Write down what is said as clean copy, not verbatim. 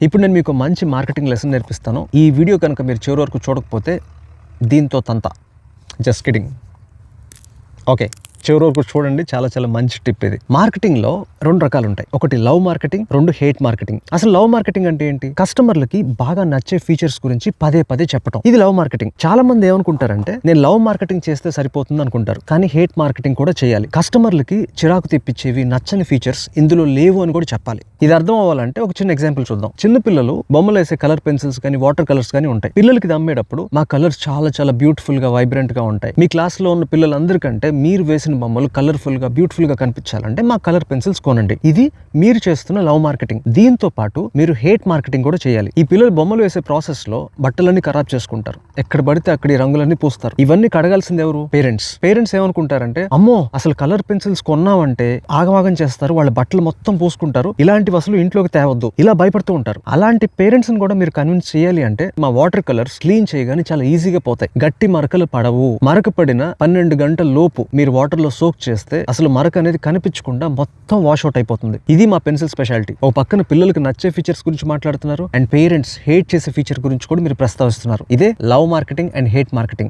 ఇప్పుడు నేను మీకు మంచి మార్కెటింగ్ లెసన్ నేర్పిస్తాను. ఈ వీడియో కనుక మీరు చివరి వరకు చూడకపోతే దీంతో తంత. Just kidding. ఓకే, చివరి వరకు చూడండి. చాలా చాలా మంచి టిప్ ఇది. మార్కెటింగ్లో 2 రకాలు ఉంటాయి. ఒకటి లవ్ మార్కెటింగ్, 2 హేట్ మార్కెటింగ్. అసలు లవ్ మార్కెటింగ్ అంటే ఏంటి? కస్టమర్లకి బాగా నచ్చే ఫీచర్స్ గురించి పదే పదే చెప్పడం, ఇది లవ్ మార్కెటింగ్. చాలా మంది ఏమనుకుంటారంటే నేను లవ్ మార్కెటింగ్ చేస్తే సరిపోతుంది అనుకుంటారు, కానీ హేట్ మార్కెటింగ్ కూడా చేయాలి. కస్టమర్లకి చిరాకు తెప్పించేవి, నచ్చని ఫీచర్స్ ఇందులో లేవు అని కూడా చెప్పాలి. ఇది అర్థం అవ్వాలంటే ఒక చిన్న ఎగ్జాంపుల్ చూద్దాం. చిన్న పిల్లలు బొమ్మలు వేసే కలర్ పెన్సిల్స్ కానీ వాటర్ కలర్స్ కానీ ఉంటాయి. పిల్లలకి అమ్మేటప్పుడు మా కలర్స్ చాలా చాలా బ్యూటిఫుల్ గా, వైబ్రెంట్ గా ఉంటాయి, మీ క్లాస్ లో ఉన్న పిల్లలందరికంటే మీరు వేసిన బొమ్మలు కలర్ఫుల్ గా, బ్యూటిఫుల్ గా కనిపించాలంటే మా కలర్ పెన్సిల్స్ కొనండి. ఇది మీరు చేస్తున్న లవ్ మార్కెటింగ్. దీంతో పాటు మీరు హేట్ మార్కెటింగ్ కూడా చేయాలి. ఈ పిల్లలు బొమ్మలు వేసే ప్రాసెస్ లో బట్టలన్నీ ఖరాబ్ చేసుకుంటారు, ఎక్కడ పడితే అక్కడ ఈ రంగులన్నీ పూస్తారు. ఇవన్నీ కడగాల్సింది ఎవరు? పేరెంట్స్. పేరెంట్స్ ఏమనుకుంటారంటే అమ్మో అసలు కలర్ పెన్సిల్స్ కొన్నామంటే ఆగమాగం చేస్తారు, వాళ్ళ బట్టలు మొత్తం పూసుకుంటారు, ఇలాంటి అసలు ఇంట్లోకి తేవద్దు, ఇలా భయపడుతూ ఉంటారు. అలాంటి పేరెంట్స్ ని కూడా మీరు కన్విన్స్ చేయాలి అంటే మా వాటర్ కలర్స్ క్లీన్ చేయగానే చాలా ఈజీగా పోతాయి. గట్టి మరకలు పడవు. మరక పడిన 12 గంటల లోపు మీరు వాటర్ లో సోక్ చేస్తే అసలు మరక అనేది కనిపించకుండా మొత్తం వాష్ అవుట్ అయిపోతుంది. ఇది మా పెన్సిల్ స్పెషాలిటీ. ఒక పక్కన పిల్లలకు నచ్చే ఫీచర్స్ గురించి మాట్లాడుతున్నారు, అండ్ పేరెంట్స్ హేట్ చేసే ఫీచర్ గురించి కూడా మీరు ప్రస్తావిస్తున్నారు. ఇదే love marketing and hate marketing.